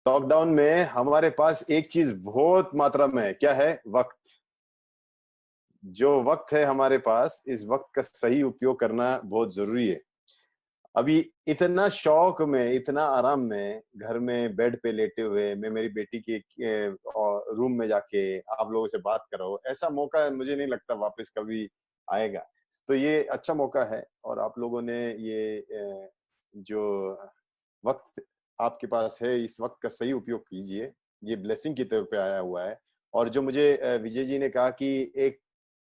Lockdown में हमारे पास एक चीज बहुत मात्रा में है, क्या है? वक्त। जो वक्त है हमारे पास, इस वक्त का सही उपयोग करना बहुत जरूरी है। अभी इतना शौक में, इतना आराम में, घर में बेड पे लेटे हुए मैं मेरी बेटी के रूम में जाके आप लोगों से बात कर रहा हूँ, ऐसा मौका मुझे नहीं लगता वापस कभी आएगा। तो ये अच्छा मौका है, और आप लोगों ने ये जो वक्त आपके पास है, इस वक्त का सही उपयोग कीजिए। ये ब्लेसिंग की तरफ पे आया हुआ है। और जो मुझे विजय जी ने कहा कि एक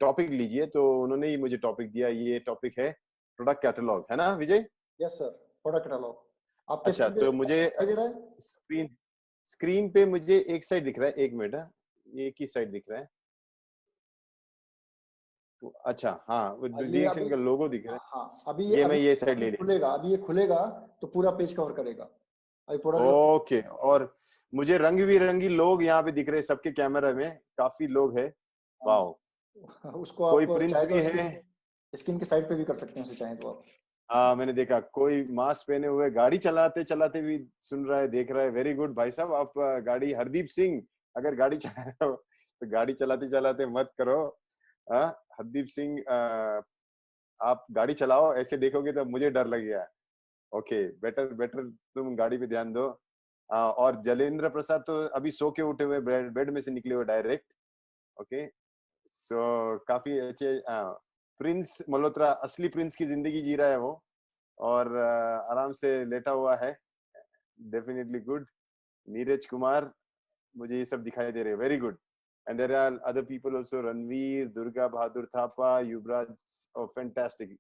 टॉपिक लीजिए, तो उन्होंने ही मुझे टॉपिक दिया। ये टॉपिक है प्रोडक्ट कैटलॉग, है ना विजय? यस सर, प्रोडक्ट कैटलॉग आपके अच्छा, स्क्रीन पे तो मुझे दिखाई दे रहा है? स्क्रीन स्क्रीन पे मुझे एक साइड दिख रहा है। एक मिनट, एक ही साइड दिख रहा है। तो अच्छा, हाँ, वो ये अभी, डीएक्शन का लोगो दिख रहा है। हाँ अभी ये ये मैं अभी ये साइड अभी ले लिया। खुलेगा, अभी ये खुलेगा तो पूरा पेज कवर करेगा। अभी प्रोडक्ट ओके। और मुझे रंग बिरंगी लोग यहाँ पे दिख रहे हैं, सबके कैमरा में काफी लोग हैं। वाओ। उसको कोई आप प्रिंस चाहे भी तो है? स्क्रीन स्क्रीन के साइड पे भी कर सकते हैं उसे चाहे तो आप। हाँ, मैंने देखा कोई मास्क पहने हुए गाड़ी चलाते चलाते भी सुन रहा है, देख रहा है। वेरी गुड भाई साहब। आप गाड़ी, हरदीप सिंह, अगर गाड़ी चला रहे हो तो गाड़ी चलाते चलाते मत करो। हाँ, हरदीप सिंह, आप गाड़ी चलाओ, ऐसे देखोगे तो मुझे डर लगेगा। ओके, बेटर बेटर, तुम गाड़ी पे ध्यान दो। और जलेंद्र प्रसाद तो अभी सो के उठे हुए, बेड में से निकले हुए डायरेक्ट। ओके, सो काफी अच्छे। प्रिंस मल्होत्रा असली प्रिंस की जिंदगी जी रहा है वो, और आराम से लेटा हुआ है। Definitely good. नीरज कुमार, मुझे ये सब दिखाई दे रहे हैं। Very good. And there are other people also, Ranveer, Durga Bahadur Thapa, Yuvraj. Oh fantastic.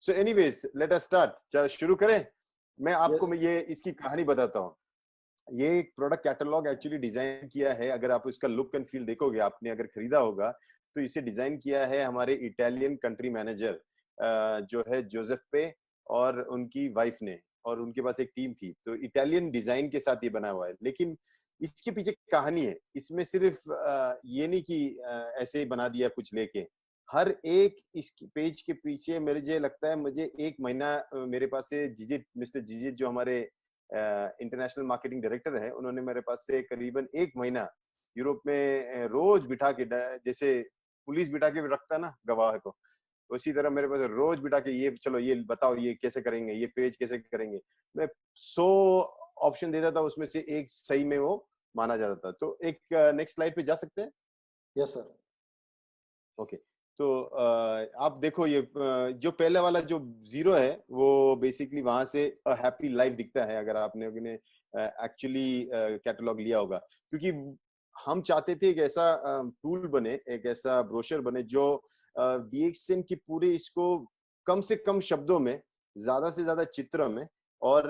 So anyways, let us start. चलो शुरू करें। यस मैं ये इसकी कहानी बताता हूँ। ये एक प्रोडक्ट कैटलॉग एक्चुअली डिजाइन किया है। अगर आप इसका लुक एंड फील देखोगे, आपने अगर खरीदा होगा, तो इसे डिजाइन किया है हमारे इटालियन कंट्री मैनेजर जो है जोसेप्पे, और उनकी वाइफ ने। और उनके पास एक टीम थी, तो इटालियन डिजाइन के साथ ये बना हुआ है। लेकिन इसके पीछे कहानी है। इसमें सिर्फ ये नहीं कि ऐसे ही बना दिया कुछ लेके। हर एक इस पेज के पीछे मुझे लगता है, मुझे एक महीना मेरे पास से जिजित, मिस्टर जिजित जो हमारे इंटरनेशनल मार्केटिंग डायरेक्टर है, उन्होंने मेरे पास से करीबन एक महीना यूरोप में रोज बिठा के, जैसे पुलिस बिठा के रखता है ना गवाह को, उसी तरह मेरे पास रोज बिठा के, ये चलो ये बताओ ये कैसे करेंगे, ये पेज कैसे करेंगे। मैं 100 ऑप्शन देता था, उसमें से एक सही में वो माना जाता था। तो एक नेक्स्ट स्लाइड पे जा सकते हैं? Yes sir. ओके। तो आप देखो, ये जो पहले वाला जो जीरो है, वो बेसिकली वहां से हैप्पी लाइफ दिखता है, अगर आपने एक्चुअली कैटलॉग लिया होगा। क्योंकि हम चाहते थे एक ऐसा टूल बने, एक ऐसा ब्रोशर बने जो डीएक्सएन की पूरे इसको कम से कम शब्दों में, ज्यादा से ज्यादा चित्र में, और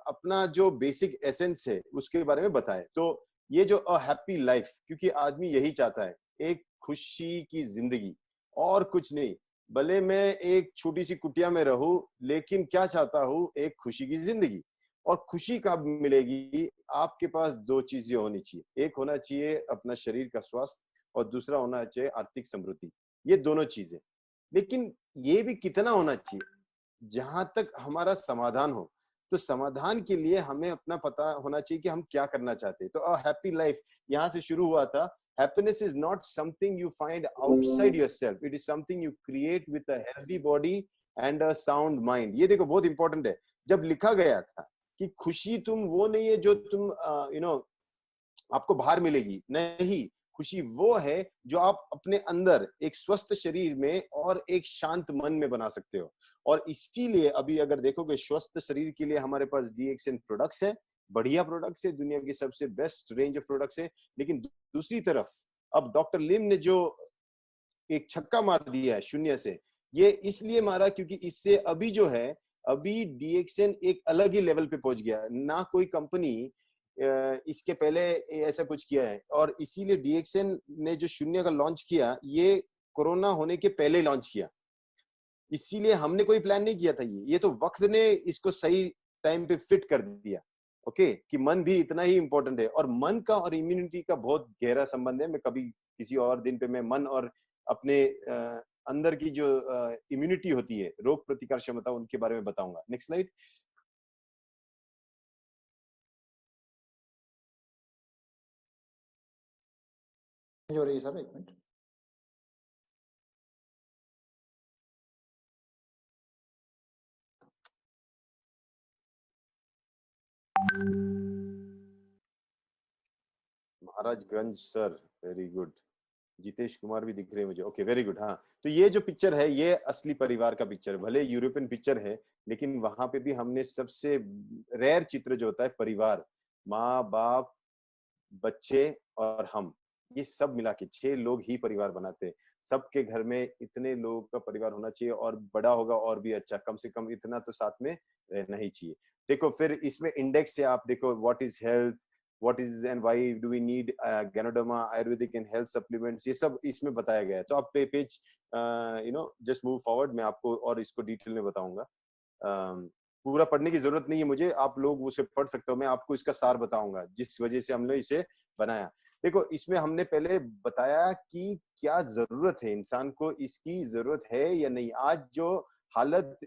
अपना जो बेसिक एसेंस है उसके बारे में बताए। तो ये जो हैप्पी लाइफ, क्योंकि आदमी यही चाहता है, एक खुशी की जिंदगी, और कुछ नहीं। भले मैं एक छोटी सी कुटिया में रहूं, लेकिन क्या चाहता हूं? एक खुशी की जिंदगी। और खुशी कब मिलेगी? आपके पास दो चीजें होनी चाहिए। एक होना चाहिए अपना शरीर का स्वास्थ्य, और दूसरा होना चाहिए आर्थिक समृद्धि। ये दोनों चीजें। लेकिन ये भी कितना होना चाहिए? जहां तक हमारा समाधान हो। तो समाधान के लिए हमें अपना पता होना चाहिए कि हम क्या करना चाहते हैं। तो अ हैप्पी लाइफ यहां से शुरू हुआ था। Happiness is not something you find outside yourself. It is something you create with a healthy body and a sound mind. ये देखो बहुत इंपॉर्टेंट है। जब लिखा गया था कि खुशी तुम वो नहीं है जो तुम आपको बाहर मिलेगी, नहीं। खुशी वो है जो आप अपने अंदर एक स्वस्थ शरीर में और एक शांत मन में बना सकते हो। और इसीलिए अभी अगर देखोगे, स्वस्थ शरीर के लिए हमारे पास डीएक्सएन प्रोडक्ट्स है। बढ़िया प्रोडक्ट्स है, दुनिया की सबसे बेस्ट रेंज ऑफ प्रोडक्ट्स है। लेकिन दूसरी तरफ अब डॉक्टर लिम ने जो एक छक्का मार दिया है शून्य से, ये इसलिए मारा क्योंकि इससे अभी जो है, अभी डीएक्सएन एक अलग ही लेवल पे पहुंच गया। ना कोई कंपनी इसके पहले ऐसा कुछ किया है। और इसीलिए डीएक्सएन ने जो शून्य का लॉन्च किया, ये कोरोना होने के पहले लॉन्च किया। इसीलिए हमने कोई प्लान नहीं किया था। ये तो वक्त ने इसको सही टाइम पे फिट कर दिया। ओके, कि मन भी इतना ही इंपॉर्टेंट है। और मन का और इम्यूनिटी का बहुत गहरा संबंध है। मैं कभी किसी और दिन पे मैं मन और अपने अंदर की जो इम्यूनिटी होती है, रोग प्रतिकार क्षमता, उनके बारे में बताऊंगा। Next slide. हो रही है सर, एक minute. Maharajganj sir, very good. Jitesh Kumar भी दिख रहे हैं मुझे, ओके वेरी गुड। हाँ, तो ये जो पिक्चर है ये असली परिवार का पिक्चर है, भले यूरोपियन पिक्चर है लेकिन वहां पे भी हमने सबसे रेयर चित्र जो होता है परिवार, माँ बाप बच्चे और हम, ये सब मिला के 6 लोग ही परिवार बनाते हैं। सबके घर में इतने लोगों का परिवार होना चाहिए, और बड़ा होगा और भी अच्छा, कम से कम इतना तो साथ में रहना ही चाहिए। देखो फिर इसमें इंडेक्स से आप देखो, what is health, what is and why do we need ganoderma ayurvedic and health supplements, ये सब इसमें बताया गया है। तो आप पेज जस्ट मूव फॉरवर्ड, मैं आपको और इसको डिटेल में बताऊंगा। पूरा पढ़ने की जरूरत नहीं है मुझे, आप लोग उसे पढ़ सकते हो, मैं आपको इसका सार बताऊंगा जिस वजह से हमने इसे बनाया। देखो इसमें हमने पहले बताया कि क्या जरूरत है इंसान को, इसकी जरूरत है या नहीं। आज जो हालत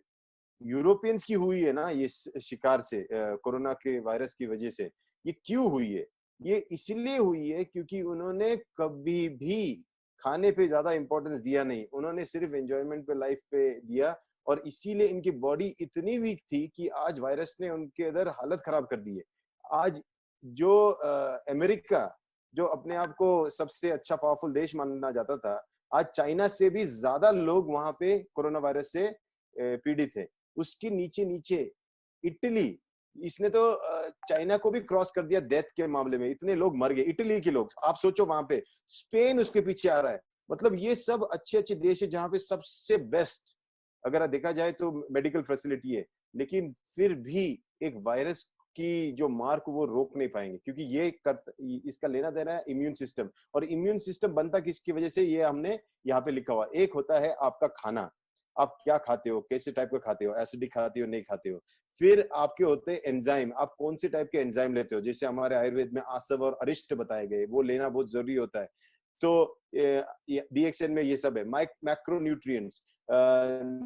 यूरोपियंस की हुई है ना, ये शिकार से, कोरोना के वायरस की वजह से, ये क्यों हुई है? ये इसलिए हुई है क्योंकि उन्होंने कभी भी खाने पे ज्यादा इंपॉर्टेंस दिया नहीं, उन्होंने सिर्फ एंजॉयमेंट पे, लाइफ पे दिया, और इसीलिए इनकी बॉडी इतनी वीक थी कि आज वायरस ने उनके अंदर हालत खराब कर दी है। आज जो अमेरिका, जो अपने आप को सबसे अच्छा पावरफुल देश माना जाता था, आज चाइना से भी ज्यादा लोग वहां पे कोरोना वायरस से पीड़ित है। उसके नीचे नीचे इटली, इसने तो चाइना को भी क्रॉस कर दिया डेथ के मामले में, इतने लोग मर गए इटली के लोग, आप सोचो वहां पे। स्पेन उसके पीछे आ रहा है। मतलब ये सब अच्छे अच्छे देश है जहां पे सबसे बेस्ट अगर देखा जाए तो मेडिकल फैसिलिटी है, लेकिन फिर भी एक वायरस की जो मार्क वो रोक नहीं पाएंगे, क्योंकि इसका लेना देना है इम्यून सिस्टम। और इम्यून सिस्टम बनता किसकी वजह से, ये हमने यहाँ पे लिखा हुआ। एक होता है आपका खाना, आप क्या खाते हो, कैसे टाइप का खाते हो, एसिडिक खाते हो नहीं खाते हो। फिर आपके होते हैं एंजाइम, आप कौन से टाइप के एंजाइम लेते हो, जैसे हमारे आयुर्वेद में आसव और अरिष्ट बताए गए, वो लेना बहुत जरूरी होता है। तो डीएक्सएन में ये सब है। मैक्रोन्यूट्रिएंट्स,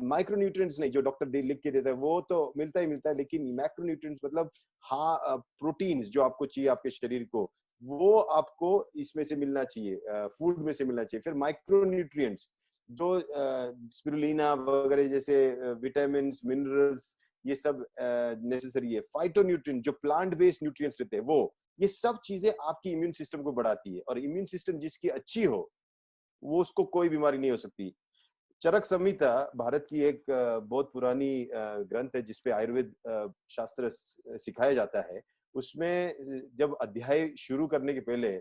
माइक्रोन्यूट्रिएंट्स नहीं, जो डॉक्टर लिख के देता है वो तो मिलता ही मिलता है, लेकिन मैक्रोन्यूट्रिएंट्स मतलब हाँ प्रोटीन्स जो आपको चाहिए आपके शरीर को, वो आपको इसमें से मिलना चाहिए, फूड में से मिलना चाहिए। फिर माइक्रोन्यूट्रिएंट्स जो स्पिरुलिना वगैरह जैसे विटामिन मिनरल्स, ये सब नेसेसरी है। फाइटोन्यूट्रिएंट जो प्लांट बेस्ड न्यूट्रिएंट्स रहते हैं वो, ये सब चीजें आपकी इम्यून सिस्टम को बढ़ाती है, और इम्यून सिस्टम जिसकी अच्छी हो वो उसको कोई बीमारी नहीं हो सकती। चरक संहिता भारत की एक बहुत पुरानी ग्रंथ है जिसपे आयुर्वेद शास्त्र सिखाया जाता है। उसमें जब अध्याय शुरू करने के पहले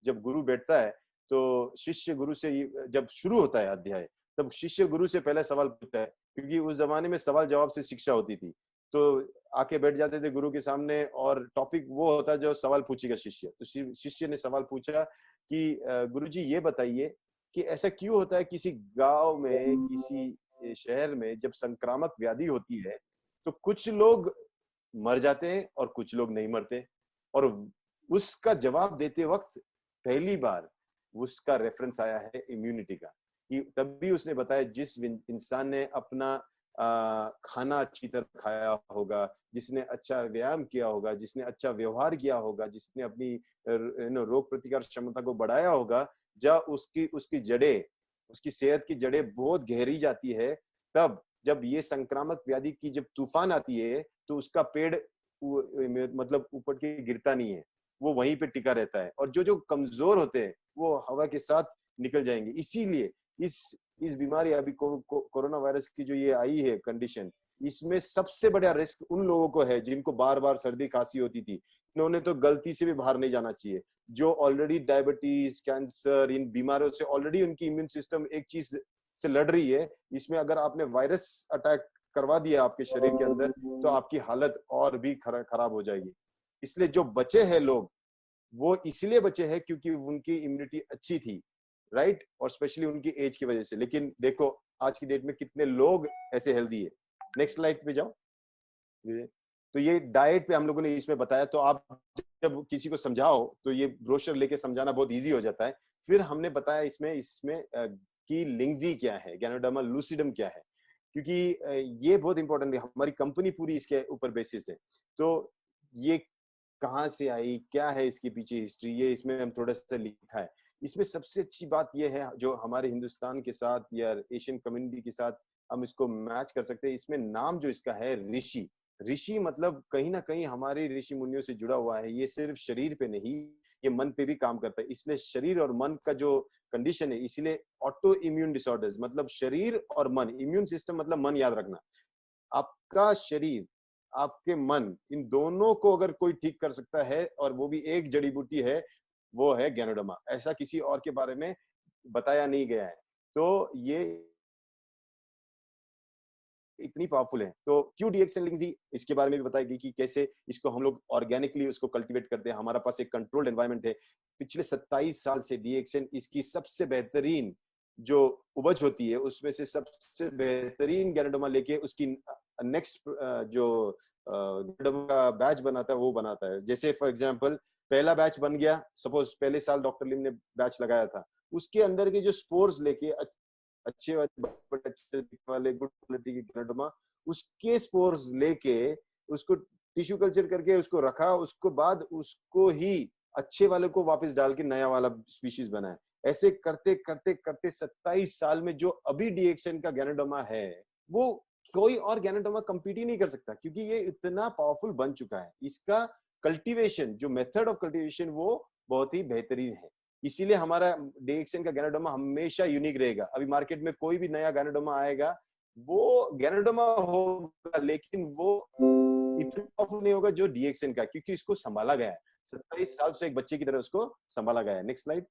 जब गुरु बैठता है तो शिष्य गुरु से, जब शुरू होता है अध्याय, तब शिष्य गुरु से पहले सवाल पूछता है, क्योंकि उस जमाने में सवाल जवाब से शिक्षा होती थी। तो आके बैठ जाते थे गुरु के सामने, और टॉपिक वो होता जो सवाल पूछेगा शिष्य। तो शिष्य ने सवाल पूछा कि गुरुजी ये बताइए कि ऐसा क्यों होता है किसी गांव में, किसी शहर में जब संक्रामक व्याधि होती है तो कुछ लोग मर जाते हैं और कुछ लोग नहीं मरते। और उसका जवाब देते वक्त पहली बार उसका रेफरेंस आया है इम्यूनिटी का, कि तभी उसने बताया जिस इंसान ने अपना खाना अच्छी तरह खाया होगा, जिसने अच्छा व्यायाम किया होगा, जिसने अच्छा व्यवहार किया होगा, जिसने अपनी रोग प्रतिकार क्षमता को बढ़ाया होगा, जब उसकी उसकी जड़ें, उसकी सेहत की जड़ें बहुत गहरी जाती है, तब जब ये संक्रामक व्याधि की जब तूफान आती है तो उसका पेड़ मतलब ऊपर के गिरता नहीं है, वो वहीं पे टिका रहता है। और जो जो कमजोर होते हैं वो हवा के साथ निकल जाएंगे। इसीलिए इस बीमारी अभी कोरोना वायरस की जो ये आई है कंडीशन, इसमें सबसे बड़ा रिस्क उन लोगों को है जिनको बार बार सर्दी खांसी होती थी। इन्होंने तो गलती से भी बाहर नहीं जाना चाहिए। जो ऑलरेडी डायबिटीज, कैंसर, इन बीमारियों से ऑलरेडी उनकी इम्यून सिस्टम एक चीज से लड़ रही है, इसमें अगर आपने वायरस अटैक करवा दिया आपके शरीर के अंदर तो आपकी हालत और भी खराब हो जाएगी। इसलिए जो बचे हैं लोग, वो इसलिए बचे हैं क्योंकि उनकी इम्यूनिटी अच्छी थी, राइट, और स्पेशली उनकी एज की वजह से। लेकिन देखो आज की डेट में कितने लोग ऐसे हेल्दी है। नेक्स्ट स्लाइड पे जाओ। तो ये डाइट पे हम लोगों ने इसमें बताया, तो आप जब किसी को समझाओ तो ये ब्रोशर लेके समझाना बहुत इजी हो जाता है। फिर हमने बताया इसमें इसमें कि लिंगजी क्या है, गैनोडर्मा लूसिडम क्या है, क्योंकि ये बहुत इंपॉर्टेंट है, हमारी कंपनी पूरी इसके ऊपर बेसिस है। तो ये कहाँ से आई, क्या है इसके पीछे हिस्ट्री, ये इसमें हम थोड़ा सा लिखा है। इसमें सबसे अच्छी बात यह है जो हमारे हिंदुस्तान के साथ या एशियन कम्युनिटी के साथ हम इसको मैच कर सकते हैं, इसमें नाम जो इसका है ऋषि। ऋषि मतलब कहीं ना कहीं हमारे ऋषि मुनियों से जुड़ा हुआ है। ये सिर्फ शरीर पे नहीं, ये मन पे भी काम करता है। इसलिए शरीर और मन का जो कंडीशन है, इसलिए ऑटो इम्यून डिसऑर्डर्स मतलब शरीर और मन, इम्यून सिस्टम मतलब मन, याद रखना। आपका शरीर, आपके मन, इन दोनों को अगर कोई ठीक कर सकता है और वो भी एक जड़ी बूटी है, वो है गैनोडर्मा। ऐसा किसी और के बारे में बताया नहीं गया है। तो ये इतनी पावरफुल है। तो क्यों डीएक्सन लिंजी, इसके बारे में भी बताएगी कि कैसे इसको हम लोग ऑर्गेनिकली उसको कल्टीवेट करते हैं। हमारा पास एक कंट्रोल्ड एनवायरनमेंट है। पिछले 27 साल से डीएक्सन इसकी सबसे बेहतरीन जो उपज होती है, उसमें से सबसे बेहतरीन गैनोडर्मा लेके उसकी नेक्स्ट जो गैनोडर्मा का बैच बनाता है, वो बनाता है। जैसे फॉर एग्जांपल पहला बैच बन गया, सपोज पहले साल डॉक्टर लिम ने बैच लगाया था, उसके अंदर के जो स्पोर्स लेके अच्छे वाले गुड क्वालिटी की गैनोडर्मा, उसके स्पोर्स लेके उसको टिश्यू कल्चर करके उसको रखा, उसको बाद उसको ही अच्छे वाले को वापस डाल के नया वाला स्पीशीज बनाया। ऐसे करते करते करते 27 साल में जो अभी डीएक्सन का गैनोडर्मा है, वो कोई और गैनोडर्मा कंपीट ही नहीं कर सकता, क्योंकि ये इतना पावरफुल बन चुका है। इसका कल्टीवेशन, जो मेथड ऑफ कल्टीवेशन, वो बहुत ही बेहतरीन है। इसीलिए हमारा डीएक्सन का गैनोडर्मा हमेशा यूनिक रहेगा। अभी मार्केट में कोई भी नया गैनोडर्मा आएगा, वो गैनोडर्मा होगा लेकिन वो इतना पावरफुल नहीं होगा जो डीएक्सन का, क्योंकि इसको संभाला गया है 27 साल से, एक बच्चे की तरह उसको संभाला गया है। Next slide.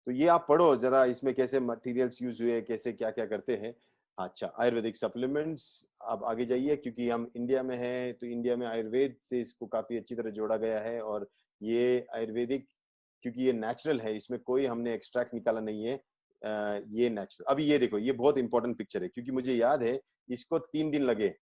तो ये आप पढ़ो जरा, इसमें कैसे मटेरियल्स यूज हुए, कैसे क्या क्या करते हैं। अच्छा, आयुर्वेदिक सप्लीमेंट्स, आप आगे जाइए, क्योंकि हम इंडिया में हैं तो इंडिया में आयुर्वेद से इसको काफी अच्छी तरह जोड़ा गया है। और ये आयुर्वेदिक, क्योंकि ये नेचुरल है, इसमें कोई हमने एक्सट्रैक्ट निकाला नहीं है, ये नेचुरल। अभी ये देखो, ये बहुत इंपॉर्टेंट पिक्चर है, क्योंकि मुझे याद है इसको 3 दिन लगे।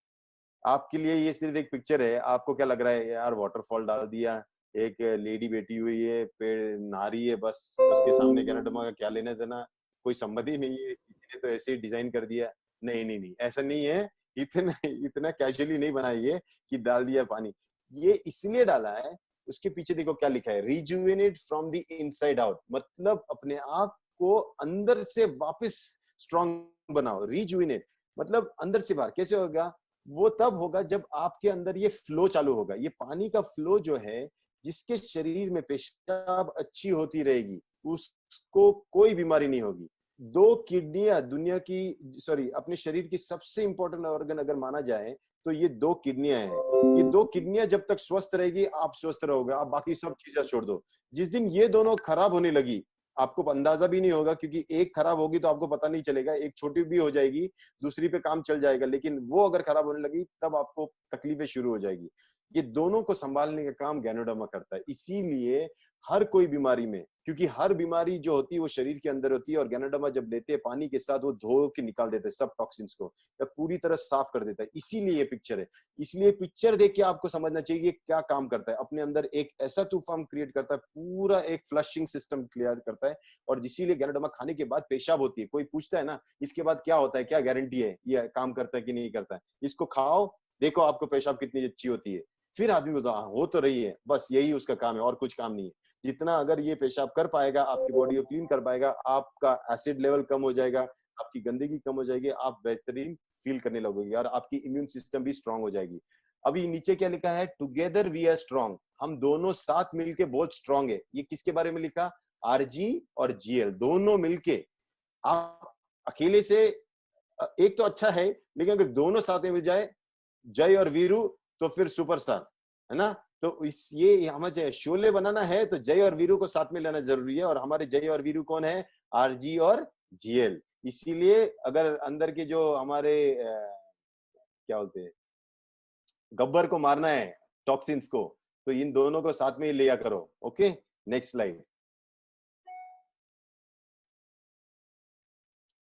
आपके लिए ये सिर्फ एक पिक्चर है, आपको क्या लग रहा है यार, वाटरफॉल डाल दिया, एक लेडी बैठी हुई है, पेड़ नहा रही है, बस उसके सामने गैनोडर्मा का क्या लेना देना, कोई संबंध ही नहीं है, किसी ने तो ऐसे ही डिजाइन कर दिया। नहीं नहीं नहीं, ऐसा नहीं है। इतना इतना कैजुअली नहीं बनाइए कि डाल दिया पानी। ये इसलिए डाला है, उसके पीछे देखो क्या लिखा है, rejuvenate from the inside out, मतलब अपने आप को अंदर से वापस स्ट्रॉन्ग बनाओ। रिजुवेनेट मतलब अंदर से बाहर। कैसे होगा वो? तब होगा जब आपके अंदर ये फ्लो चालू होगा। ये पानी का फ्लो जो है, जिसके शरीर में पेशाब अच्छी होती रहेगी, उसको कोई बीमारी नहीं होगी। 2 किडनियां दुनिया की, सॉरी, अपने शरीर की सबसे इंपॉर्टेंट ऑर्गन अगर माना जाए तो ये 2 किडनियां हैं। ये 2 किडनियां जब तक स्वस्थ रहेगी, आप स्वस्थ रहोगे। आप बाकी सब चीजें छोड़ दो। जिस दिन ये दोनों खराब होने लगी, आपको अंदाजा भी नहीं होगा, क्योंकि एक खराब होगी तो आपको पता नहीं चलेगा, एक छोटी भी हो जाएगी, दूसरी पे काम चल जाएगा, लेकिन वो अगर खराब होने लगी तब आपको तकलीफें शुरू हो जाएगी। ये दोनों को संभालने का काम गैनोडर्मा करता है। इसीलिए हर कोई बीमारी में, क्योंकि हर बीमारी जो होती है वो शरीर के अंदर होती है, और गैनोडर्मा जब लेते हैं पानी के साथ, वो धो के निकाल देते हैं सब टॉक्सिन्स को, या पूरी तरह साफ कर देता है। इसीलिए ये पिक्चर है। इसलिए पिक्चर देख के आपको समझना चाहिए कि क्या काम करता है। अपने अंदर एक ऐसा तूफान क्रिएट करता है, पूरा एक फ्लशिंग सिस्टम क्लियर करता है। और इसीलिए गैनोडर्मा खाने के बाद पेशाब होती है। कोई पूछता है ना इसके बाद क्या होता है, क्या गारंटी है ये काम करता है कि नहीं करता है? इसको खाओ, देखो आपको पेशाब कितनी अच्छी होती है, फिर आदमी बोलता हो तो रही है। बस यही उसका काम है, और कुछ काम नहीं है। जितना अगर ये पेशाब कर पाएगा, आपकी बॉडी को क्लीन कर पाएगा, आपका एसिड लेवल कम हो जाएगा, आपकी गंदगी कम हो जाएगी, आप बेहतरीन फील करने लगोगे, और आपकी इम्यून सिस्टम भी स्ट्रांग हो जाएगी। अभी नीचे क्या लिखा है? टुगेदर वी आर स्ट्रांग, हम दोनों साथ मिलके बहुत स्ट्रांग है। ये किसके बारे में लिखा? आरजी और जीएल दोनों मिलके। आप अकेले से एक तो अच्छा है, लेकिन अगर दोनों साथ में मिल जाए, जय और वीरू, तो फिर सुपरस्टार है ना। तो इस ये हमें शोले बनाना है तो जय और वीरू को साथ में लेना जरूरी है। और हमारे जय और वीरू कौन है? आरजी और जीएल। इसीलिए अगर अंदर के जो हमारे क्या बोलते हैं, गब्बर को मारना है, टॉक्सिन्स को, तो इन दोनों को साथ में ही लिया करो। Okay, next slide.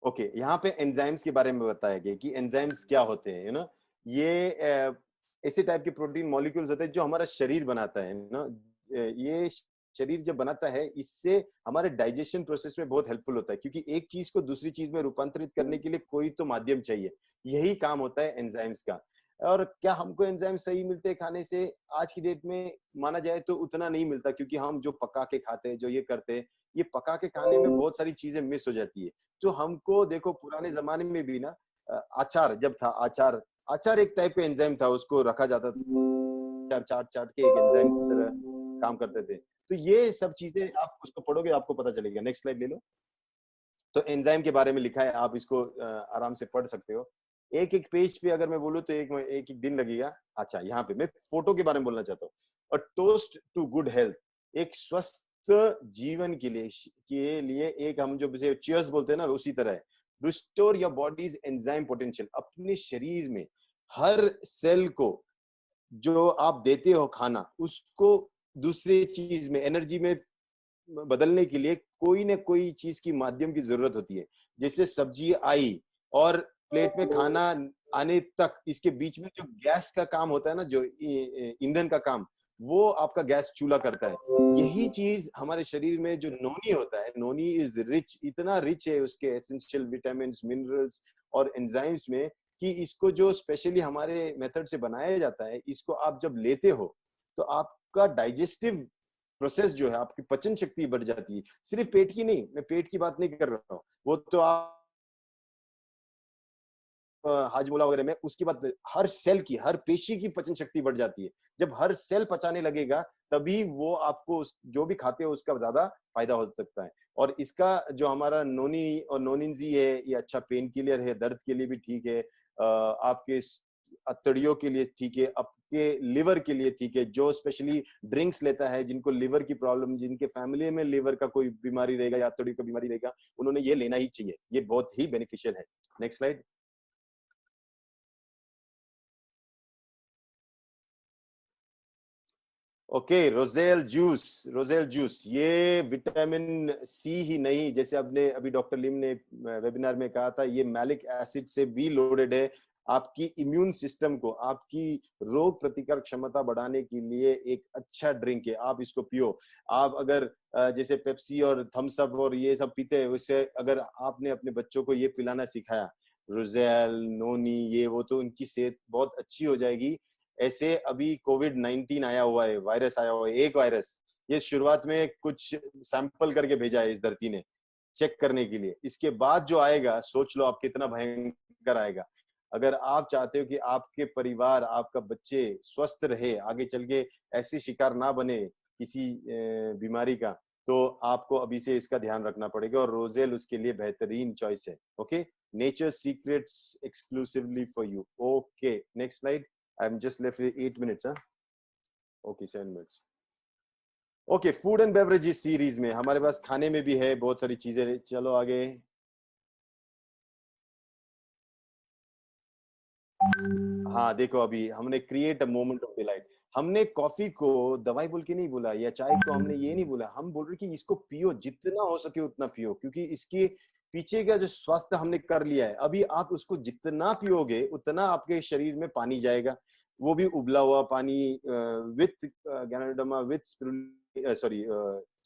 ओके, यहाँ पे एंजाइम्स के बारे में बताया गया कि एंजाइम्स क्या होते हैं, यू नो। ये ऐसे टाइप के प्रोटीन मॉलिक्यूल्स होते हैं जो हमारा शरीर बनाता है ना। ये शरीर जब बनाता है, इससे हमारे डाइजेशन प्रोसेस में बहुत हेल्पफुल होता है, क्योंकि एक चीज को दूसरी चीज में रूपांतरित करने के लिए कोई तो माध्यम चाहिए। यही काम होता है एंजाइम्स का। और क्या हमको एंजाइम सही मिलते हैं खाने से? आज की डेट में माना जाए तो उतना नहीं मिलता, क्योंकि हम जो पका के खाते हैं, जो ये करते हैं, ये पका के खाने में बहुत सारी चीजें मिस हो जाती है। जो हमको देखो पुराने जमाने में भी ना अचार जब था, अचार एक टाइप का एंजाइम था, उसको रखा जाता था, चाट चाट चाट के एक एंजाइम की तरह काम करते थे। तो ये सब चीजें आप उसको पढ़ोगे आपको पता चलेगा। नेक्स्ट स्लाइड ले लो। तो एंजाइम के बारे में लिखा है, आप इसको आराम से पढ़ सकते हो। एक एक पेज पे अगर मैं बोलूँ तो एक एक दिन लगेगा। अच्छा, यहाँ पे मैं फोटो के बारे में बोलना चाहता हूँ। A toast to good health, एक स्वस्थ जीवन के लिए एक हम जो चीयर्स बोलते हैं ना, उसी तरह है। Restore your bodies enzyme potential, अपने शरीर में हर सेल को जो आप देते हो खाना, उसको दूसरे चीज में, एनर्जी में बदलने के लिए कोई ना कोई चीज की माध्यम की जरूरत होती है। जैसे सब्जी आई और प्लेट में खाना आने तक, इसके बीच में जो गैस का काम होता है ना, जो ईंधन का काम, वो आपका गैस चूल्हा करता है। यही चीज हमारे शरीर में जो नोनी होता है, नोनी इज रिच, इतना रिच है उसके एसेंशियल विटामिन, मिनरल्स और एंजाइम्स में, कि इसको जो स्पेशली हमारे मेथड से बनाया जाता है, इसको आप जब लेते हो तो आपका डाइजेस्टिव प्रोसेस जो है, आपकी पचन शक्ति बढ़ जाती है। सिर्फ पेट की नहीं, मैं पेट की बात नहीं कर रहा हूँ, वो तो आप हाजमोला वगैरह में उसकी बात, हर सेल की, हर पेशी की पचन शक्ति बढ़ जाती है। जब हर सेल पचाने लगेगा, तभी वो आपको जो भी खाते हो उसका ज्यादा फायदा हो सकता है। और इसका जो हमारा नोनी और नोनिनजी है, ये अच्छा पेन किलर है, दर्द के लिए भी ठीक है, आपके अतड़ियों के लिए ठीक है, आपके लिवर के लिए ठीक है। जो स्पेशली ड्रिंक्स लेता है, जिनको लिवर की प्रॉब्लम, जिनके फैमिली में लिवर का कोई बीमारी रहेगा या अतड़ियों का बीमारी रहेगा, उन्होंने ये लेना ही चाहिए, ये बहुत ही बेनिफिशियल है। Next slide. Okay, roselle juice ये विटामिन सी ही नहीं, जैसे आपने अभी डॉक्टर लिम ने वेबिनार में कहा था, ये मैलिक एसिड से भी लोडेड है। आपकी इम्यून सिस्टम को, आपकी रोग प्रतिकारक क्षमता बढ़ाने के लिए एक अच्छा ड्रिंक है, आप इसको पियो। आप अगर जैसे पेप्सी और थम्स अप और ये सब पीते हैं, उससे अगर आपने अपने बच्चों को ये पिलाना सिखाया, रोजेल, नोनी, ये वो, तो उनकी सेहत बहुत अच्छी हो जाएगी। ऐसे अभी कोविड-19 आया हुआ है, वायरस आया हुआ है, एक वायरस, ये शुरुआत में कुछ सैंपल करके भेजा है इस धरती ने चेक करने के लिए। इसके बाद जो आएगा, सोच लो आप कितना भयंकर आएगा। अगर आप चाहते हो कि आपके परिवार, आपका बच्चे स्वस्थ रहे, आगे चल के ऐसे शिकार ना बने किसी बीमारी का, तो आपको अभी से इसका ध्यान रखना पड़ेगा, और रोजेल उसके लिए बेहतरीन चॉइस है। Okay, nature secrets exclusively for you. Okay, next slide. I'm just left with 8 minutes, huh? Okay, 7 minutes. Okay, food and beverages series में हमारे पास खाने में भी है बहुत सारी चीजें। चलो आगे। हाँ देखो, अभी हमने create a moment of delight. हमने कॉफी को दवाई बोल के नहीं बोला, या चाय को हमने ये नहीं बोला, हम बोल रहे कि इसको पियो, जितना हो सके उतना पियो, क्योंकि इसके पीछे का जो स्वास्थ्य हमने कर लिया है। अभी आप उसको जितना पियोगे, उतना आपके शरीर में पानी जाएगा, वो भी उबला हुआ पानी, विथ गैनोडर्मा, विथ सॉरी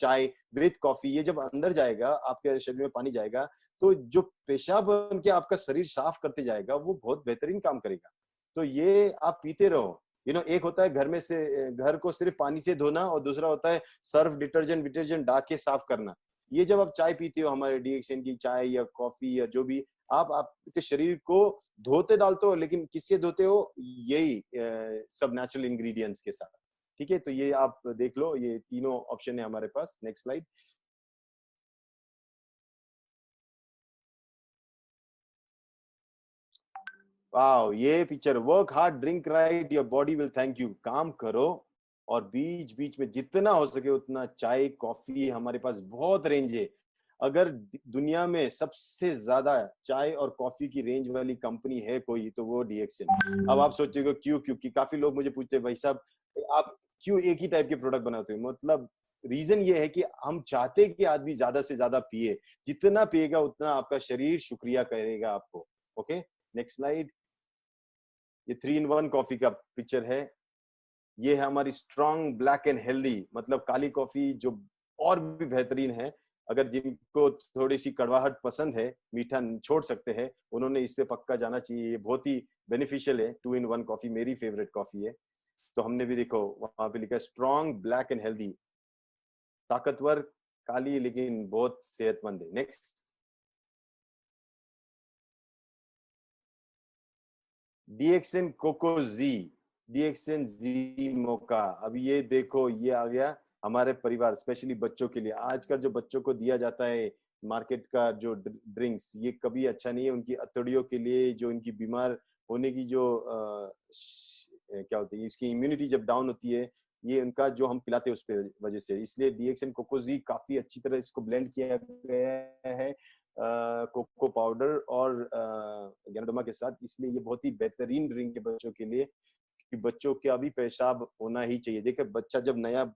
चाय, विथ कॉफी। ये जब अंदर जाएगा, आपके शरीर में पानी जाएगा, तो जो पेशाब बन के आपका शरीर साफ करते जाएगा, वो बहुत बेहतरीन काम करेगा। तो ये आप पीते रहो। एक होता है घर में से घर को सिर्फ पानी से धोना, और दूसरा होता है सर्फ डिटर्जेंट विटर्जेंट डाल के साफ करना। ये जब आप चाय पीते हो, हमारे डिएक्शन की चाय या कॉफी या जो भी, आप आपके शरीर को धोते डालते हो, लेकिन किससे धोते हो? यही सब नेचुरल इंग्रेडिएंट्स के साथ। ठीक है, तो ये आप देख लो, ये तीनों ऑप्शन है हमारे पास। Next slide. वाओ, ये picture, work hard drink right, your body will thank you. काम करो और बीच बीच में जितना हो सके उतना चाय कॉफी, हमारे पास बहुत रेंज है। अगर दुनिया में सबसे ज्यादा चाय और कॉफी की रेंज वाली कंपनी है कोई, तो वो डीएक्सएन। अब आप सोचेगा क्यों? क्योंकि काफी लोग मुझे पूछते हैं, भाई साहब आप क्यों एक ही टाइप के प्रोडक्ट बनाते हो? मतलब रीजन ये है कि हम चाहते हैं कि आदमी ज्यादा से ज्यादा पिए, जितना पिएगा उतना आपका शरीर शुक्रिया करेगा आपको। Okay, next slide. ये 3 in 1 कॉफी का पिक्चर है। ये है हमारी स्ट्रॉन्ग ब्लैक एंड हेल्दी, मतलब काली कॉफी जो और भी बेहतरीन है। अगर जिनको थोड़ी सी कड़वाहट पसंद है, मीठा छोड़ सकते हैं, उन्होंने इस पे पक्का जाना चाहिए। ये बहुत ही बेनिफिशियल है। 2 in 1 कॉफी मेरी फेवरेट कॉफी है। तो हमने भी देखो वहां पे लिखा है स्ट्रॉन्ग ब्लैक एंड हेल्दी, ताकतवर काली लेकिन बहुत सेहतमंद है। नेक्स्ट, डीएक्सन कोकोजी, डीएक्सन जी मोका। अब ये देखो ये आ गया हमारे परिवार, स्पेशली बच्चों के लिए। आजकल जो बच्चों को दिया जाता है मार्केट का जो ड्रिंक्स, ये कभी अच्छा नहीं है उनकी अतड़ियों के लिए, जो उनकी बीमार होने की जो क्या होती है, इसकी इम्यूनिटी जब डाउन होती है, ये उनका जो हम पिलाते हैं उस पे वजह से। इसलिए डीएक्सन कोकोजी काफी अच्छी तरह इसको ब्लेंड किया गया है कोको पाउडर और गैनोडर्मा के साथ, इसलिए ये बहुत ही बेहतरीन ड्रिंक है बच्चों के लिए, कि बच्चों का भी पेशाब होना ही चाहिए। देखिए बच्चा जब नया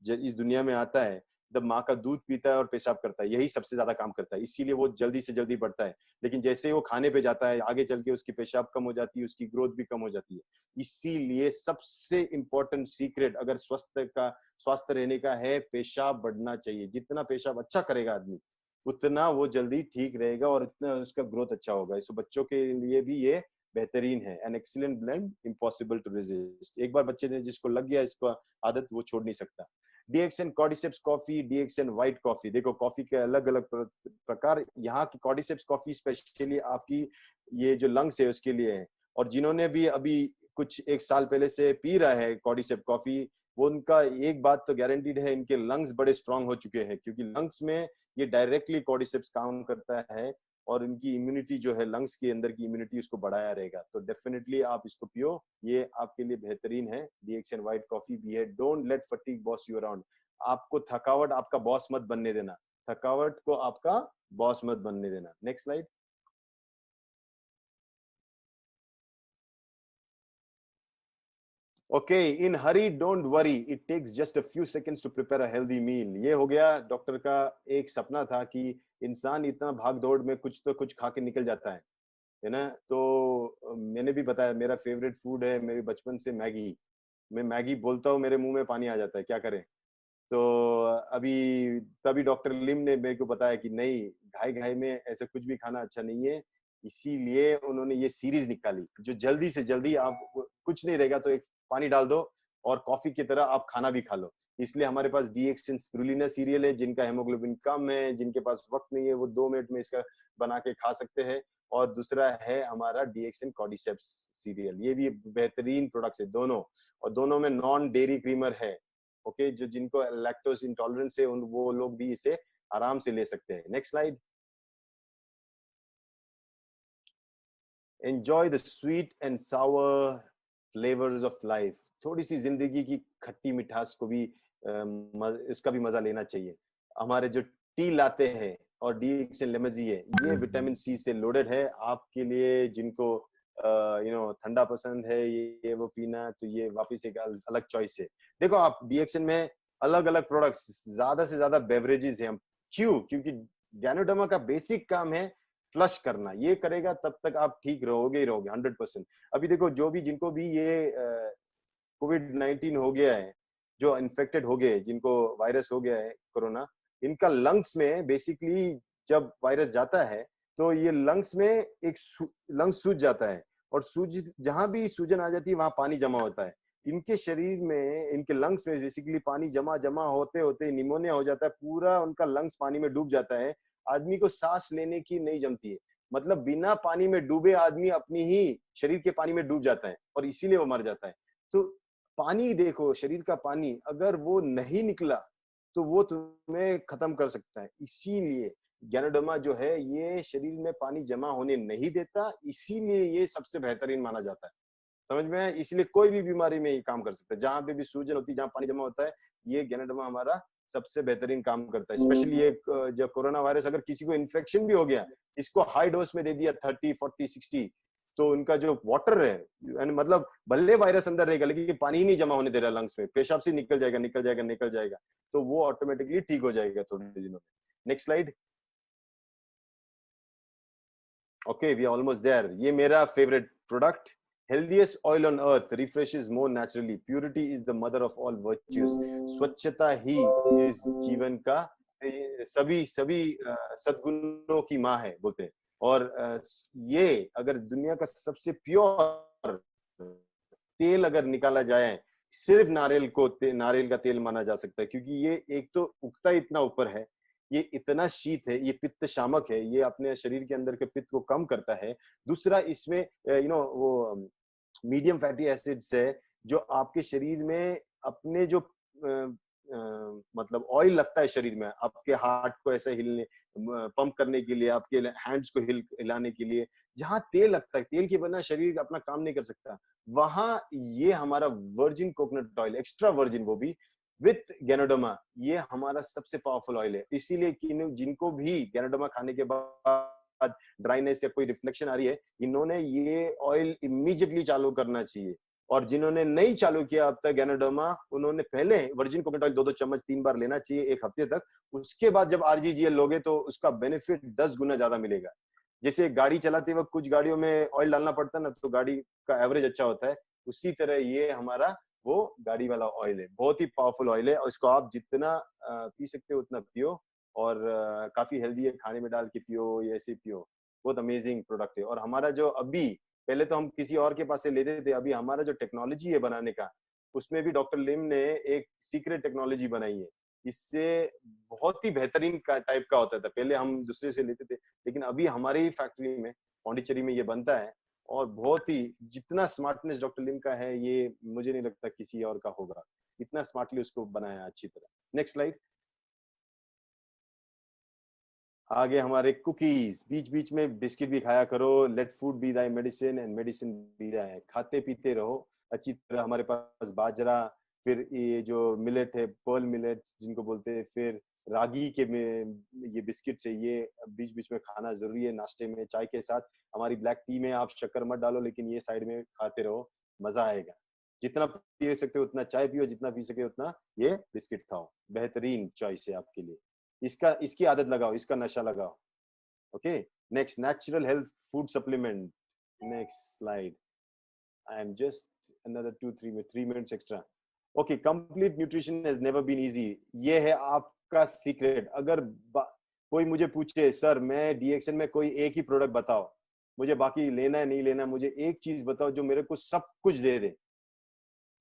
इस दुनिया में आता है, जब माँ का दूध पीता है और पेशाब करता है, यही सबसे ज्यादा काम करता है, इसीलिए वो जल्दी से जल्दी बढ़ता है। लेकिन जैसे ही वो खाने पे जाता है, आगे चल के उसकी पेशाब कम हो जाती है, उसकी ग्रोथ भी कम हो जाती है। इसीलिए सबसे इम्पोर्टेंट सीक्रेट अगर स्वास्थ्य रहने का है, पेशाब बढ़ना चाहिए। जितना पेशाब अच्छा करेगा आदमी, उतना वो जल्दी ठीक रहेगा और उतना उसका ग्रोथ अच्छा होगा। इसको बच्चों के लिए भी ये बेहतरीन है। An excellent blend, impossible to resist. एक बार बच्चे ने जिसको लग गया इसको आदत, वो छोड़ नहीं सकता। डीएक्सन कॉर्डिसेप्स कॉफी, डीएक्सन व्हाइट कॉफी। देखो कॉफी के अलग अलग प्रकार। यहाँ की कॉर्डिसेप्स कॉफी स्पेशली आपकी ये जो लंग्स है उसके लिए है। और जिन्होंने भी अभी कुछ 1 साल पहले से पी रहा है कॉर्डिसेप कॉफी, वो उनका एक बात तो गारंटीड है, इनके लंग्स बड़े स्ट्रांग हो चुके हैं, क्योंकि लंग्स में ये डायरेक्टली कॉर्डिसेप्स काम करता है और इनकी इम्यूनिटी जो है, लंग्स के अंदर की इम्यूनिटी उसको बढ़ाया रहेगा। तो डेफिनेटली आप इसको पियो, ये आपके लिए बेहतरीन है। डीएक्सन व्हाइट कॉफी भी है। Don't let fatigue boss you around. आपको थकावट आपका बॉस मत बनने देना, थकावट को आपका बॉस मत बनने देना। Next slide. Okay, in hurry don't worry, it takes just a few seconds to prepare a healthy meal. ये हो गया डॉक्टर का एक सपना था कि इंसान इतना भाग दौड़ में कुछ तो कुछ खा के निकल जाता है ना। तो मैंने भी बताया मेरा फेवरेट फूड है, मेरे बचपन से मैगी। मैं मैगी बोलता हूँ मेरे मुंह में पानी आ जाता है, क्या करें। तो अभी तभी डॉक्टर लिम ने मेरे को बताया कि नहीं, घाई घाई में ऐसा कुछ भी खाना अच्छा नहीं है। इसीलिए उन्होंने ये सीरीज निकाली जो जल्दी से जल्दी, आप कुछ नहीं रहेगा तो एक पानी डाल दो और कॉफी की तरह आप खाना भी खा लो। इसलिए हमारे पास डीएक्सन स्पिरुलिना सीरियल है। जिनका हेमोग्लोबिन कम है, जिनके पास वक्त नहीं है, वो 2 मिनट में इसका बना के खा सकते हैं। और दूसरा है हमारा डीएक्सन कॉर्डिसेप्स सीरियल, ये भी बेहतरीन प्रोडक्ट्स है दोनों, और दोनों में नॉन डेयरी क्रीमर है। ओके, जो जिनको लैक्टोज इंटॉलरेंस है उन वो लोग भी इसे आराम से ले सकते हैं। Next slide. Enjoy the sweet and Sawar flavours of life. थोड़ी सी जिंदगी की खट्टी मिठास को भी इसका भी मजा लेना चाहिए। हमारे जो टी लाते हैं और डीएक्सन लेमजी है, ये विटामिन सी से लोडेड है। आपके लिए जिनको ठंडा पसंद है, ये वो पीना, तो ये वापस एक अलग चॉइस है। देखो आप डीएक्सन में अलग अलग प्रोडक्ट्स, ज्यादा से ज्यादा बेवरेजेस हैं। क्यों? क्योंकि गैनोडर्मा का बेसिक काम है फ्लश करना। ये करेगा तब तक आप ठीक रहोगे ही रहोगे 100%। अभी देखो जो भी जिनको भी ये कोविड-19 हो गया है, जो इन्फेक्टेड हो गए, जिनको वायरस हो गया है कोरोना, इनका लंग्स में बेसिकली जब वायरस जाता है तो ये लंग्स में एक लंग्स सूज जाता है, और सूज जहां भी सूजन आ जाती है वहां पानी जमा होता है। इनके शरीर में, इनके लंग्स में बेसिकली पानी जमा जमा होते होते निमोनिया हो जाता है, पूरा उनका लंग्स पानी में डूब जाता है। आदमी को सांस लेने की नहीं जमती है। मतलब बिना पानी में डूबे आदमी अपनी ही शरीर के पानी में डूब जाता है और इसीलिए वो मर जाता है। तो पानी देखो, शरीर का पानी अगर वो नहीं निकला तो वो तुम्हें खत्म कर सकता है। इसीलिए गैनोडर्मा जो है ये शरीर में पानी जमा होने नहीं देता, इसीलिए ये सबसे बेहतरीन माना जाता है। समझ में है? इसलिए कोई भी बीमारी में ये काम कर सकता है। जहां पे भी सूजन होती है, जहां पानी जमा होता है, ये गैनोडर्मा हमारा सबसे बेहतरीन काम करता है। स्पेशली ये जो कोरोना वायरस, अगर किसी को इन्फेक्शन भी हो गया, इसको हाई डोज में दे दिया 30, 40, 60, तो उनका जो वाटर है, मतलब भले वायरस अंदर रहेगा लेकिन पानी ही नहीं जमा होने दे रहा लंग्स में, पेशाब से निकल जाएगा निकल जाएगा निकल जाएगा, तो वो ऑटोमेटिकली ठीक हो जाएगा थोड़े दिनों में। Next slide. Okay, we are almost there. ये मेरा favourite product, healthiest oil on earth, refreshes more naturally, purity is the mother of all virtues. स्वच्छता ही इस जीवन का ये सभी सभी सद्गुणों की माँ है बोलते हैं। और ये अगर दुनिया का सबसे प्योर तेल अगर निकाला जाए, सिर्फ नारियल का तेल माना जा सकता है, क्योंकि ये एक तो उगता इतना ऊपर है, ये इतना शीत है, ये पित्त शामक है, ये अपने शरीर के अंदर के पित्त को कम करता है। दूसरा इसमें वो मीडियम फैटी एसिड्स है, जो आपके शरीर में अपने जो मतलब ऑयल लगता है शरीर में, आपके हार्ट को ऐसे हिलने पंप करने के लिए, आपके हैंड्स को हिलाने के लिए, जहाँ तेल लगता है, तेल के बिना शरीर अपना काम नहीं कर सकता, वहां ये हमारा virgin coconut oil, extra virgin, वो भी विथ गैनोडर्मा, ये हमारा सबसे पावरफुल ऑयल है। इसीलिए जिनको भी गैनोडर्मा खाने के बाद ड्राइनेस या कोई रिफ्लेक्शन आ रही है, इन्होंने ये ऑयल इमीडिएटली चालू करना चाहिए। और जिन्होंने नहीं चालू किया अब तक गैनोडर्मा, उन्होंने पहले वर्जिन कोकोनट ऑयल 2-2 चम्मच 3 बार लेना चाहिए 1 हफ्ते तक। उसके बाद जब आरजीजीएल लोगे तो उसका बेनिफिट 10 गुना ज्यादा मिलेगा। जैसे गाड़ी चलाते वक्त कुछ गाड़ियों में ऑयल डालना पड़ता है ना, तो गाड़ी का एवरेज अच्छा होता है, उसी तरह ये हमारा वो गाड़ी वाला ऑयल है। बहुत ही पावरफुल ऑयल है, और इसको आप जितना पी सकते हो उतना पियो, और काफी हेल्दी है, खाने में डाल के पियो या ऐसे पियो। बहुत अमेजिंग प्रोडक्ट है। और हमारा जो अभी, पहले तो हम किसी और के पास से लेते थे, अभी हमारा जो टेक्नोलॉजी है बनाने का, उसमें भी डॉक्टर लिम ने एक सीक्रेट टेक्नोलॉजी बनाई है। इससे बहुत ही बेहतरीन का टाइप का होता था, पहले हम दूसरे से लेते थे, लेकिन अभी हमारी ही फैक्ट्री में पौंडीचेरी में ये बनता है। और बहुत ही, जितना स्मार्टनेस डॉक्टर लिम का है, ये मुझे नहीं लगता किसी और का होगा, इतना स्मार्टली उसको बनाया अच्छी तरह। Next slide. आगे हमारे कुकीज, बीच बीच में बिस्किट भी खाया करो। Let food be thy medicine and medicine be thy, खाते पीते रहो अच्छी तरह। हमारे पास बाजरा, फिर ये जो मिलेट है, पर्ल मिलेट जिनको बोलते हैं, फिर रागी के में ये बिस्किट है, ये बीच बीच में खाना जरूरी है, नाश्ते में, चाय के साथ। हमारी ब्लैक टी में आप शक्कर मत डालो, लेकिन ये साइड में खाते रहो, मजा आएगा। जितना पी सकते हो उतना चाय पियो, जितना पी सके उतना ये बिस्किट खाओ, बेहतरीन चॉइस है आपके लिए। इसकी आदत लगाओ, इसका नशा लगाओ। Okay, next, natural health food supplement. Next slide. I am just another 3 minutes extra. Okay, complete nutrition has never been easy. ये है आपका सीक्रेट। अगर कोई मुझे पूछे, सर मैं डीएक्सएन में कोई एक ही प्रोडक्ट बताओ, मुझे बाकी लेना है नहीं लेना, मुझे एक चीज बताओ जो मेरे को सब कुछ दे दे।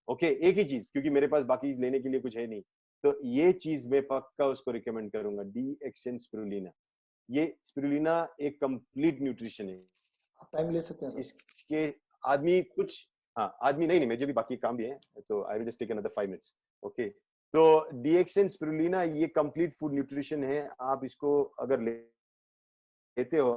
ओके, एक ही चीज, क्योंकि मेरे पास बाकी लेने के लिए कुछ है नहीं, तो ये चीज मैं पक्का उसको रिकमेंड करूंगा, डीएक्सएन स्पिरुलिना। ये स्पिरुलिना एक कंप्लीट न्यूट्रिशन है। आप टाइम ले सकते हैं सर। इसके आदमी कुछ, हाँ आदमी नहीं, मुझे भी बाकी काम भी है, तो I will just take another 5 minutes. Okay, तो डीएक्सएन स्पिरुलिना ये कंप्लीट फूड न्यूट्रिशन है। आप इसको अगर लेते हो,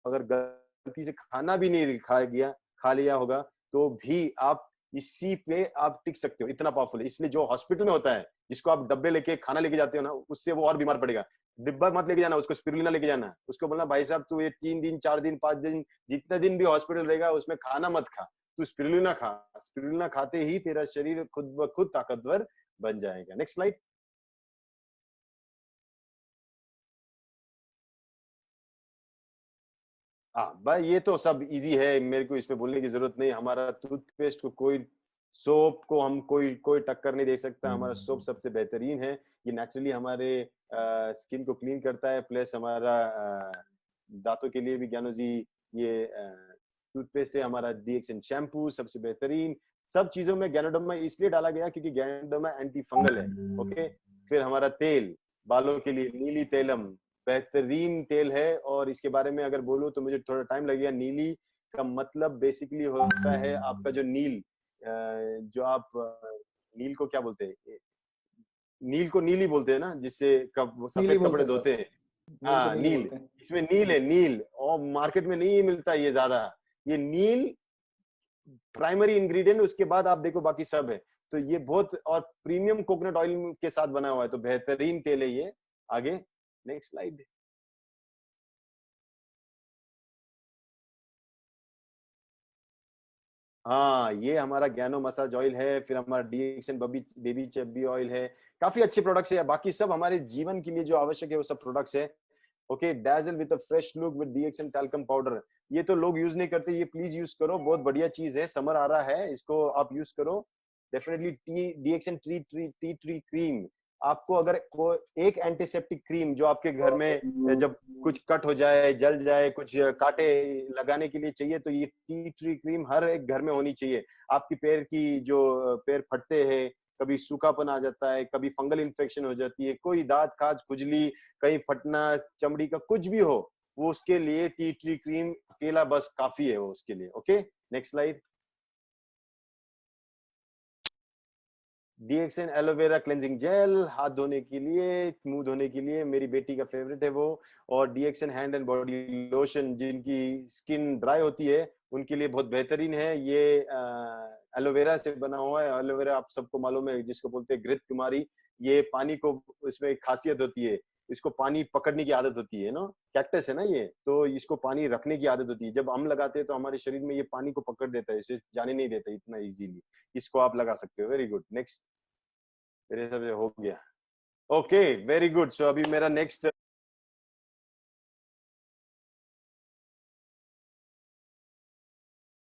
अगर गलती से खाना भी नहीं खा लिया होगा, तो भी आप इसी पे आप टिक सकते हो, इतना पावरफुल है। इसलिए जो हॉस्पिटल में होता है, जिसको आप डब्बे लेके खाना लेके जाते हो ना, उससे वो और बीमार पड़ेगा। डिब्बा मत लेके जाना, उसको स्पिरुलिना लेके जाना। उसको बोलना, भाई साहब तू ये 3 दिन 4 दिन 5 दिन जितने दिन भी हॉस्पिटल रहेगा, उसमें खाना मत खा, तू स्पिरुलिना खा। स्पिरुलिना खाते ही तेरा शरीर खुद ब खुद ताकतवर बन जाएगा। Next slide. हाँ भाई, ये तो सब इजी है, मेरे को इसमें बोलने की जरूरत नहीं। हमारा टूथपेस्ट को कोई, सोप को हम कोई कोई टक्कर नहीं दे सकता। हमारा सोप सबसे बेहतरीन है। ये नेचुरली हमारे स्किन को क्लीन करता है, प्लस हमारा दांतों के लिए भी ज्ञानो जी ये टूथपेस्ट है। हमारा डीएक्सएन शैम्पू सबसे बेहतरीन। सब चीजों में गैनोडर्मा इसलिए डाला गया क्योंकि गैनोडर्मा एंटी फंगल है। ओके, फिर हमारा तेल, बालों के लिए नीली तेलम, बेहतरीन तेल है। और इसके बारे में अगर बोलूं तो मुझे थोड़ा टाइम लगेगा। नीली का मतलब बेसिकली होता है आपका जो नील, जो आप नील को क्या बोलते हैं, नील को नील ही बोलते हैं ना, जिससे नीली सफेद बोलते कपड़े हैं धोते सर, हैं। नील को हाँ नीली नील, बोलते हैं। इसमें नील है, नील। और मार्केट में नहीं मिलता ये ज्यादा, ये नील प्राइमरी इंग्रेडिएंट, उसके बाद आप देखो बाकी सब है। तो ये बहुत, और प्रीमियम कोकोनट ऑयल के साथ बना हुआ है, तो बेहतरीन तेल है ये। आगे, नेक्स्ट स्लाइड। हाँ, ये हमारा गैनो मसाज ऑयल है, फिर हमारा डीएक्सएन बेबी चेबी ऑयल है। काफी अच्छे प्रोडक्ट्स है, बाकी सब हमारे जीवन के लिए जो आवश्यक है वो सब प्रोडक्ट्स है। Okay, dazzle with a fresh look with DXN talcum powder, ये तो लोग यूज नहीं करते, ये प्लीज यूज करो, बहुत बढ़िया चीज है। समर आ रहा है, इसको आप यूज करो definitely. T DXN tea tree cream, आपको अगर एक एंटीसेप्टिक क्रीम जो आपके घर में जब कुछ कट हो जाए, जल जाए, कुछ कांटे लगाने के लिए चाहिए, तो ये टी ट्री क्रीम हर एक घर में होनी चाहिए। आपकी पैर की जो पैर फटते हैं, कभी सूखापन आ जाता है, कभी फंगल इन्फेक्शन हो जाती है, कोई दांत खाज खुजली, कहीं फटना, चमड़ी का कुछ भी हो, वो उसके लिए टी ट्री क्रीम अकेला बस काफी है वो उसके लिए। Okay, next slide. DXN aloe vera cleansing gel, हाथ धोने के लिए, मुंह धोने के लिए, मेरी बेटी का फेवरेट है वो। और DXN hand and body lotion, जिनकी स्किन ड्राई होती है उनके लिए बहुत बेहतरीन है। ये एलोवेरा से बना हुआ है। एलोवेरा आप सबको मालूम है, जिसको बोलते हैं घृत कुमारी। ये पानी को, इसमें एक खासियत होती है, इसको पानी पकड़ने की आदत होती है ना, कैक्टस है ना ये, तो इसको पानी रखने की आदत होती है। जब हम लगाते हैं तो हमारे शरीर में ये पानी को पकड़ देता है, इसे जाने नहीं देता इतना इजीली। इसको आप लगा सकते हो। Very good, next. मेरे हिसाब से हो गया। Okay, very good. सो अभी मेरा नेक्स्ट